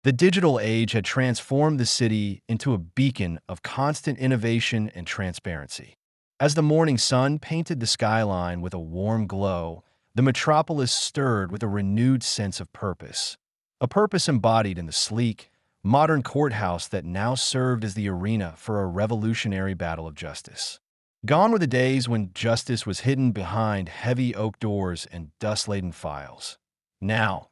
The digital age had transformed the city into a beacon of constant innovation and transparency. As the morning sun painted the skyline with a warm glow, the metropolis stirred with a renewed sense of purpose. A purpose embodied in the sleek, modern courthouse that now served as the arena for a revolutionary battle of justice. Gone were the days when justice was hidden behind heavy oak doors and dust-laden files. Now,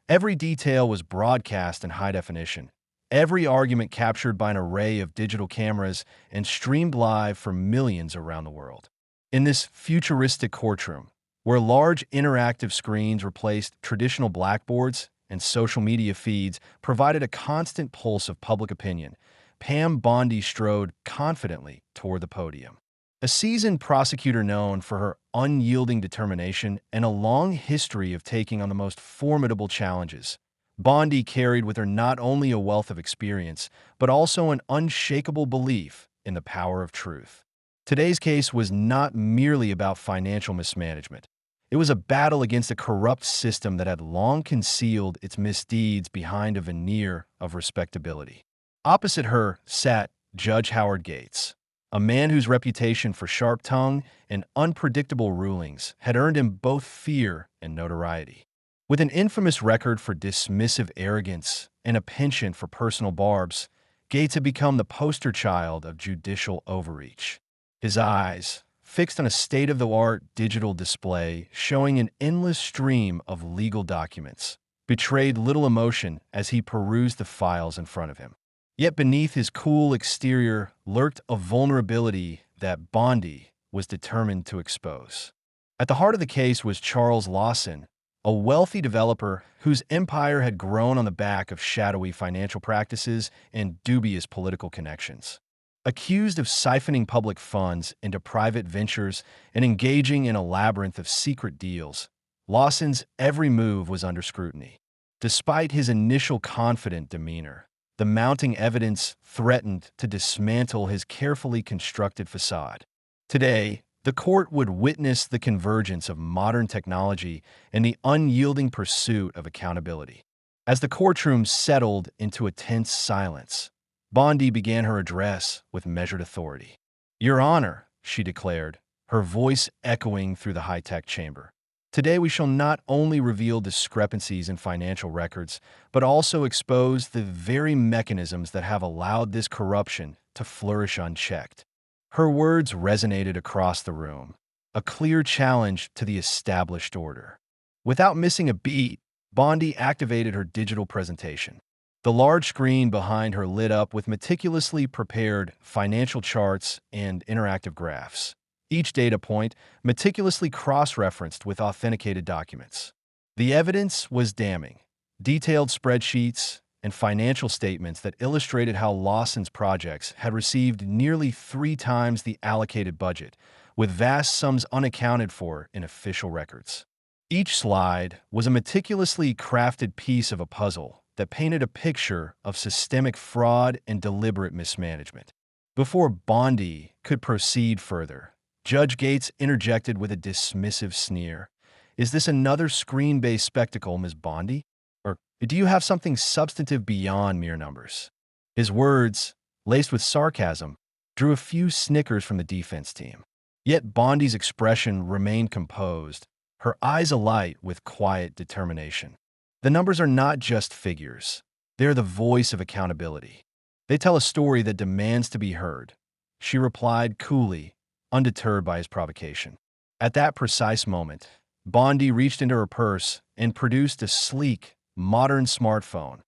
every detail was broadcast in high definition, every argument captured by an array of digital cameras and streamed live for millions around the world. In this futuristic courtroom, where large interactive screens replaced traditional blackboards and social media feeds provided a constant pulse of public opinion, Pam Bondi strode confidently toward the podium. A seasoned prosecutor known for her unyielding determination and a long history of taking on the most formidable challenges, Bondi carried with her not only a wealth of experience, but also an unshakable belief in the power of truth. Today's case was not merely about financial mismanagement. It was a battle against a corrupt system that had long concealed its misdeeds behind a veneer of respectability. Opposite her sat Judge Howard Gates, a man whose reputation for sharp tongue and unpredictable rulings had earned him both fear and notoriety. With an infamous record for dismissive arrogance and a penchant for personal barbs, Gates had become the poster child of judicial overreach. His eyes, fixed on a state-of-the-art digital display showing an endless stream of legal documents, betrayed little emotion as he perused the files in front of him. Yet beneath his cool exterior lurked a vulnerability that Bondi was determined to expose. At the heart of the case was Charles Lawson, a wealthy developer whose empire had grown on the back of shadowy financial practices and dubious political connections. Accused of siphoning public funds into private ventures and engaging in a labyrinth of secret deals, Lawson's every move was under scrutiny. Despite his initial confident demeanor, the mounting evidence threatened to dismantle his carefully constructed facade. Today, the court would witness the convergence of modern technology and the unyielding pursuit of accountability. As the courtroom settled into a tense silence, Bondi began her address with measured authority. "Your Honor," she declared, her voice echoing through the high-tech chamber. "Today we shall not only reveal discrepancies in financial records, but also expose the very mechanisms that have allowed this corruption to flourish unchecked." Her words resonated across the room, a clear challenge to the established order. Without missing a beat, Bondi activated her digital presentation. The large screen behind her lit up with meticulously prepared financial charts and interactive graphs, each data point meticulously cross-referenced with authenticated documents. The evidence was damning. Detailed spreadsheets and financial statements that illustrated how Lawson's projects had received nearly 3 times the allocated budget, with vast sums unaccounted for in official records. Each slide was a meticulously crafted piece of a puzzle that painted a picture of systemic fraud and deliberate mismanagement. Before Bondi could proceed further, Judge Gates interjected with a dismissive sneer. "Is this another screen-based spectacle, Ms. Bondi? Or do you have something substantive beyond mere numbers?" His words, laced with sarcasm, drew a few snickers from the defense team. Yet Bondi's expression remained composed, her eyes alight with quiet determination. "The numbers are not just figures. They're the voice of accountability. They tell a story that demands to be heard," she replied coolly, undeterred by his provocation. At that precise moment, Bondi reached into her purse and produced a sleek, modern smartphone,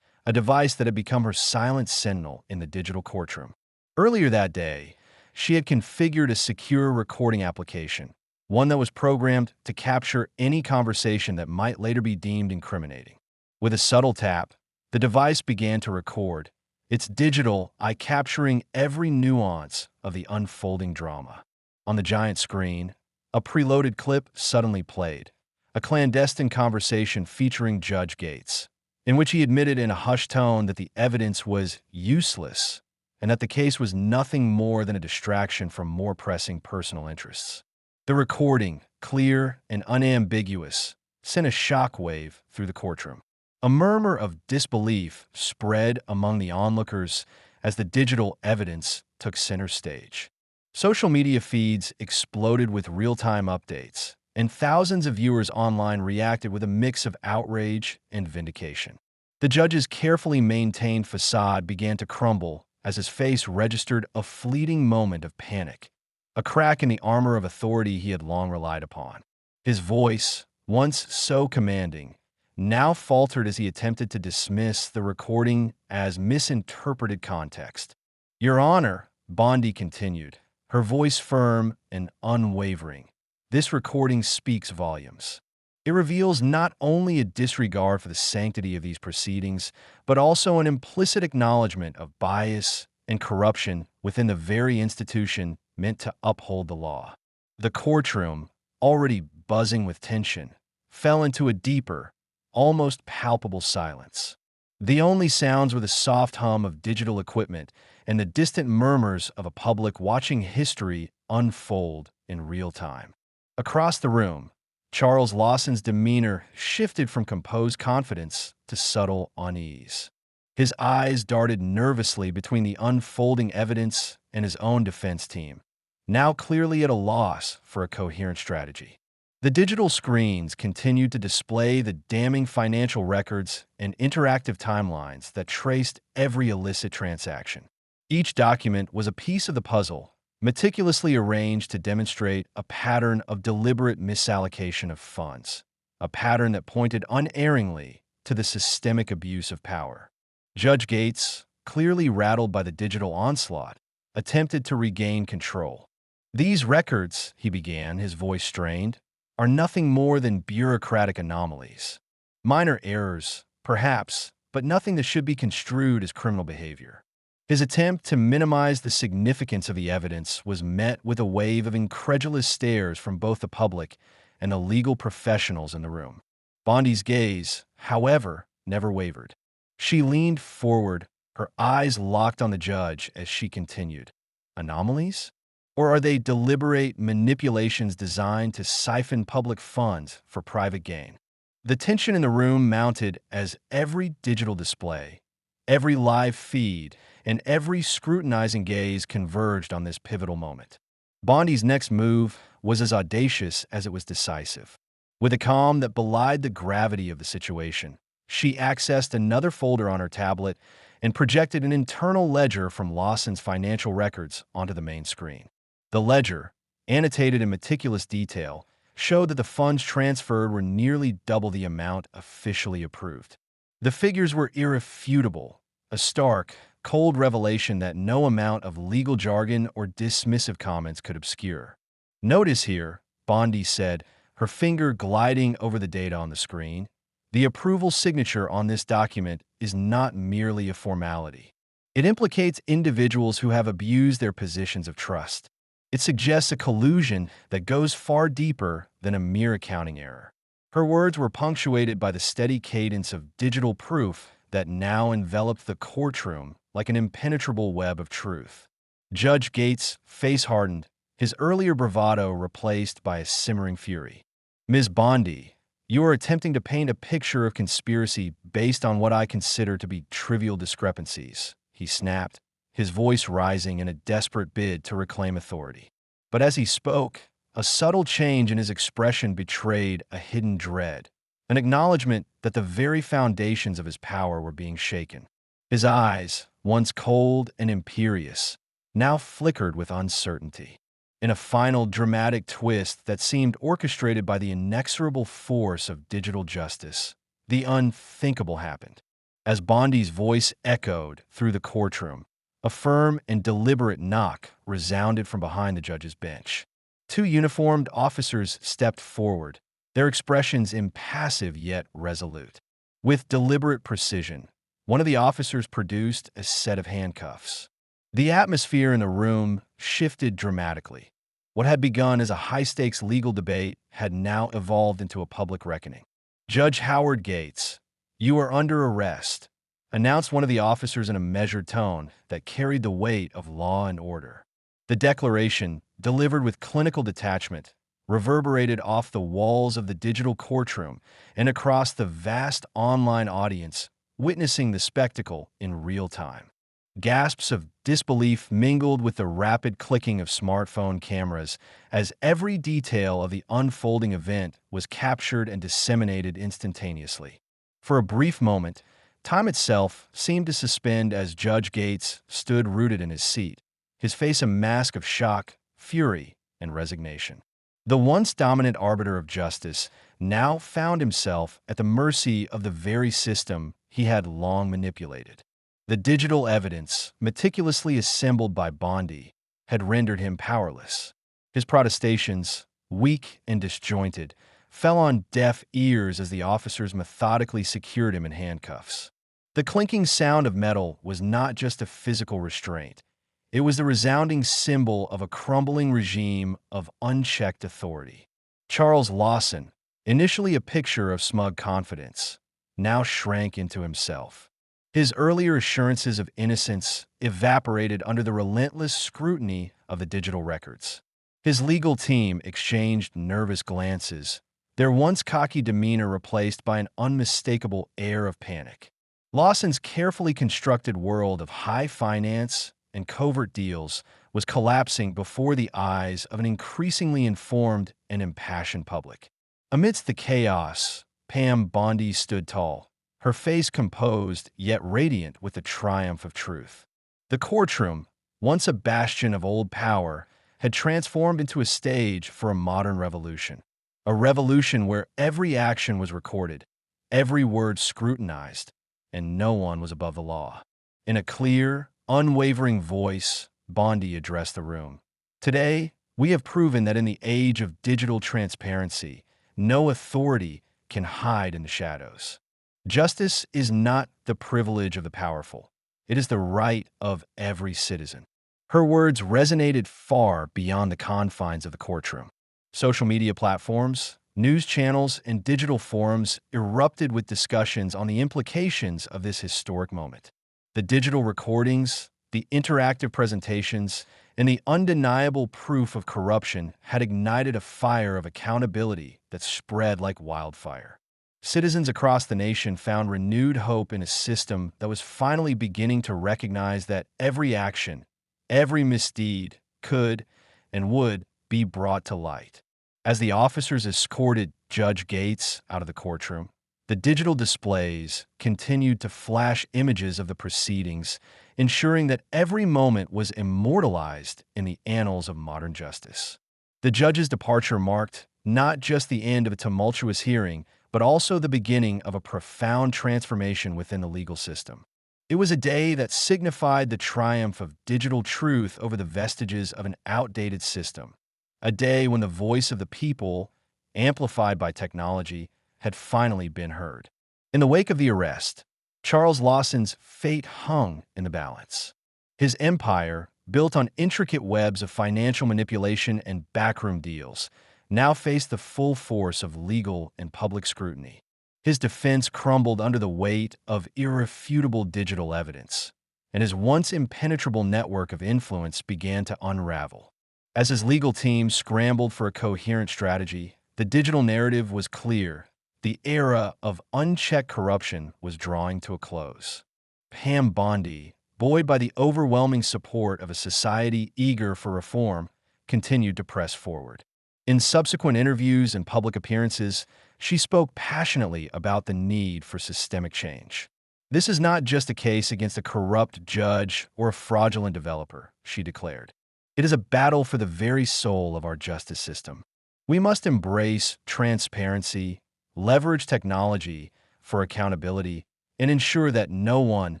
a device that had become her silent sentinel in the digital courtroom. Earlier that day, she had configured a secure recording application, one that was programmed to capture any conversation that might later be deemed incriminating. With a subtle tap, the device began to record, its digital eye capturing every nuance of the unfolding drama. On the giant screen, a preloaded clip suddenly played, a clandestine conversation featuring Judge Gates, in which he admitted in a hushed tone that the evidence was useless and that the case was nothing more than a distraction from more pressing personal interests. The recording, clear and unambiguous, sent a shockwave through the courtroom. A murmur of disbelief spread among the onlookers as the digital evidence took center stage. Social media feeds exploded with real-time updates, and thousands of viewers online reacted with a mix of outrage and vindication. The judge's carefully maintained facade began to crumble as his face registered a fleeting moment of panic, a crack in the armor of authority he had long relied upon. His voice, once so commanding, now faltered as he attempted to dismiss the recording as misinterpreted context. "Your Honor," Bondi continued, her voice firm and unwavering, "this recording speaks volumes. It reveals not only a disregard for the sanctity of these proceedings, but also an implicit acknowledgement of bias and corruption within the very institution meant to uphold the law." The courtroom, already buzzing with tension, fell into a deeper, almost palpable silence. The only sounds were the soft hum of digital equipment and the distant murmurs of a public watching history unfold in real time. Across the room, Charles Lawson's demeanor shifted from composed confidence to subtle unease. His eyes darted nervously between the unfolding evidence and his own defense team, now clearly at a loss for a coherent strategy. The digital screens continued to display the damning financial records and interactive timelines that traced every illicit transaction. Each document was a piece of the puzzle, meticulously arranged to demonstrate a pattern of deliberate misallocation of funds, a pattern that pointed unerringly to the systemic abuse of power. Judge Gates, clearly rattled by the digital onslaught, attempted to regain control. "These records," he began, his voice strained, "are nothing more than bureaucratic anomalies. Minor errors, perhaps, but nothing that should be construed as criminal behavior." His attempt to minimize the significance of the evidence was met with a wave of incredulous stares from both the public and the legal professionals in the room. Bondi's gaze, however, never wavered. She leaned forward, her eyes locked on the judge as she continued. "Anomalies? Or are they deliberate manipulations designed to siphon public funds for private gain?" The tension in the room mounted as every digital display, every live feed, and every scrutinizing gaze converged on this pivotal moment. Bondi's next move was as audacious as it was decisive. With a calm that belied the gravity of the situation, she accessed another folder on her tablet and projected an internal ledger from Lawson's financial records onto the main screen. The ledger, annotated in meticulous detail, showed that the funds transferred were nearly double the amount officially approved. The figures were irrefutable, a stark, cold revelation that no amount of legal jargon or dismissive comments could obscure. "Notice here," Bondi said, her finger gliding over the data on the screen, "the approval signature on this document is not merely a formality. It implicates individuals who have abused their positions of trust. It suggests a collusion that goes far deeper than a mere accounting error." Her words were punctuated by the steady cadence of digital proof that now enveloped the courtroom like an impenetrable web of truth. Judge Gates' face hardened, his earlier bravado replaced by a simmering fury. "Ms. Bondi, you are attempting to paint a picture of conspiracy based on what I consider to be trivial discrepancies," he snapped, his voice rising in a desperate bid to reclaim authority. But as he spoke, a subtle change in his expression betrayed a hidden dread, an acknowledgement that the very foundations of his power were being shaken. His eyes, once cold and imperious, now flickered with uncertainty. In a final dramatic twist that seemed orchestrated by the inexorable force of digital justice, the unthinkable happened. As Bondi's voice echoed through the courtroom, a firm and deliberate knock resounded from behind the judge's bench. Two uniformed officers stepped forward, their expressions impassive yet resolute. With deliberate precision, one of the officers produced a set of handcuffs. The atmosphere in the room shifted dramatically. What had begun as a high-stakes legal debate had now evolved into a public reckoning. "Judge Howard Gates, you are under arrest," announced one of the officers in a measured tone that carried the weight of law and order. The declaration, delivered with clinical detachment, reverberated off the walls of the digital courtroom and across the vast online audience witnessing the spectacle in real time. Gasps of disbelief mingled with the rapid clicking of smartphone cameras as every detail of the unfolding event was captured and disseminated instantaneously. For a brief moment, time itself seemed to suspend as Judge Gates stood rooted in his seat, his face a mask of shock, fury, and resignation. The once dominant arbiter of justice now found himself at the mercy of the very system he had long manipulated. The digital evidence, meticulously assembled by Bondi, had rendered him powerless. His protestations, weak and disjointed, fell on deaf ears as the officers methodically secured him in handcuffs. The clinking sound of metal was not just a physical restraint. It was the resounding symbol of a crumbling regime of unchecked authority. Charles Lawson, initially a picture of smug confidence, now shrank into himself. His earlier assurances of innocence evaporated under the relentless scrutiny of the digital records. His legal team exchanged nervous glances, their once cocky demeanor replaced by an unmistakable air of panic. Lawson's carefully constructed world of high finance and covert deals was collapsing before the eyes of an increasingly informed and impassioned public. Amidst the chaos, Pam Bondi stood tall, her face composed yet radiant with the triumph of truth. The courtroom, once a bastion of old power, had transformed into a stage for a modern revolution. A revolution where every action was recorded, every word scrutinized, and no one was above the law. In a clear, unwavering voice, Bondi addressed the room. Today, we have proven that in the age of digital transparency, no authority can hide in the shadows. Justice is not the privilege of the powerful. It is the right of every citizen. Her words resonated far beyond the confines of the courtroom. Social media platforms, news channels, and digital forums erupted with discussions on the implications of this historic moment. The digital recordings, the interactive presentations, and the undeniable proof of corruption had ignited a fire of accountability that spread like wildfire. Citizens across the nation found renewed hope in a system that was finally beginning to recognize that every action, every misdeed could and would be brought to light. As the officers escorted Judge Gates out of the courtroom, the digital displays continued to flash images of the proceedings, ensuring that every moment was immortalized in the annals of modern justice. The judge's departure marked not just the end of a tumultuous hearing, but also the beginning of a profound transformation within the legal system. It was a day that signified the triumph of digital truth over the vestiges of an outdated system. A day when the voice of the people, amplified by technology, had finally been heard. In the wake of the arrest, Charles Lawson's fate hung in the balance. His empire, built on intricate webs of financial manipulation and backroom deals, now faced the full force of legal and public scrutiny. His defense crumbled under the weight of irrefutable digital evidence, and his once impenetrable network of influence began to unravel. As his legal team scrambled for a coherent strategy, the digital narrative was clear. The era of unchecked corruption was drawing to a close. Pam Bondi, buoyed by the overwhelming support of a society eager for reform, continued to press forward. In subsequent interviews and public appearances, she spoke passionately about the need for systemic change. This is not just a case against a corrupt judge or a fraudulent developer, she declared. It is a battle for the very soul of our justice system. We must embrace transparency, leverage technology for accountability, and ensure that no one,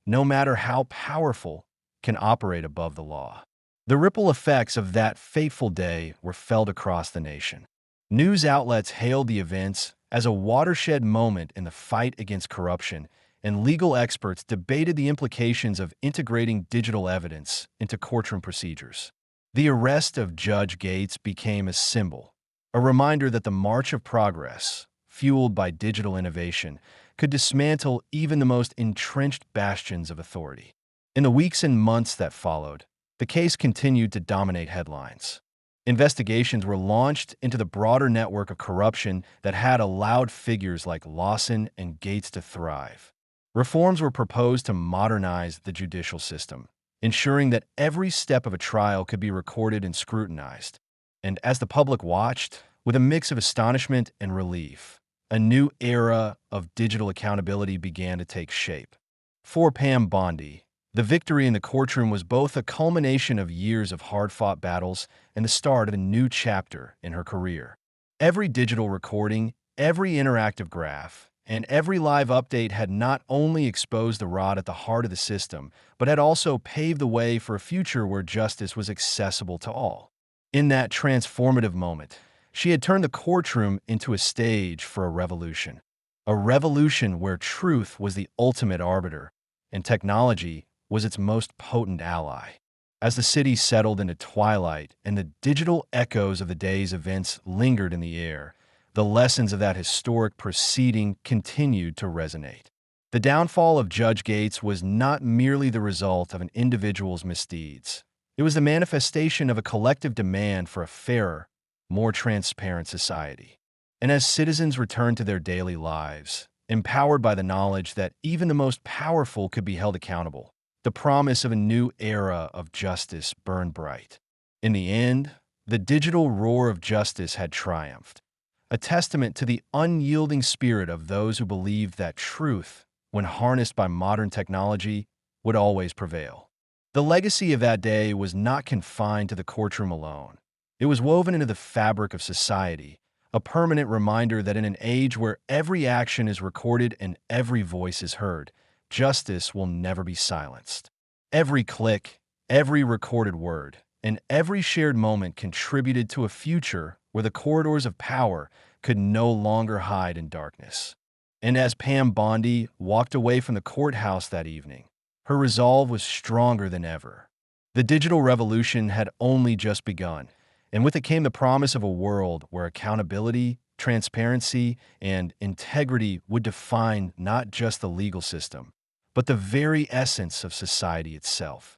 no matter how powerful, can operate above the law. The ripple effects of that fateful day were felt across the nation. News outlets hailed the events as a watershed moment in the fight against corruption, and legal experts debated the implications of integrating digital evidence into courtroom procedures. The arrest of Judge Gates became a symbol, a reminder that the march of progress, fueled by digital innovation, could dismantle even the most entrenched bastions of authority. In the weeks and months that followed, the case continued to dominate headlines. Investigations were launched into the broader network of corruption that had allowed figures like Lawson and Gates to thrive. Reforms were proposed to modernize the judicial system, ensuring that every step of a trial could be recorded and scrutinized. And as the public watched, with a mix of astonishment and relief, a new era of digital accountability began to take shape. For Pam Bondi, the victory in the courtroom was both a culmination of years of hard-fought battles and the start of a new chapter in her career. Every digital recording, every interactive graph, and every live update had not only exposed the rot at the heart of the system, but had also paved the way for a future where justice was accessible to all. In that transformative moment, she had turned the courtroom into a stage for a revolution where truth was the ultimate arbiter and technology was its most potent ally. As the city settled into twilight and the digital echoes of the day's events lingered in the air, the lessons of that historic proceeding continued to resonate. The downfall of Judge Gates was not merely the result of an individual's misdeeds. It was the manifestation of a collective demand for a fairer, more transparent society. And as citizens returned to their daily lives, empowered by the knowledge that even the most powerful could be held accountable, the promise of a new era of justice burned bright. In the end, the digital roar of justice had triumphed, a testament to the unyielding spirit of those who believed that truth, when harnessed by modern technology, would always prevail. The legacy of that day was not confined to the courtroom alone. It was woven into the fabric of society, a permanent reminder that in an age where every action is recorded and every voice is heard, justice will never be silenced. Every click, every recorded word, and every shared moment contributed to a future where the corridors of power could no longer hide in darkness. And as Pam Bondi walked away from the courthouse that evening, her resolve was stronger than ever. The digital revolution had only just begun, and with it came the promise of a world where accountability, transparency, and integrity would define not just the legal system, but the very essence of society itself.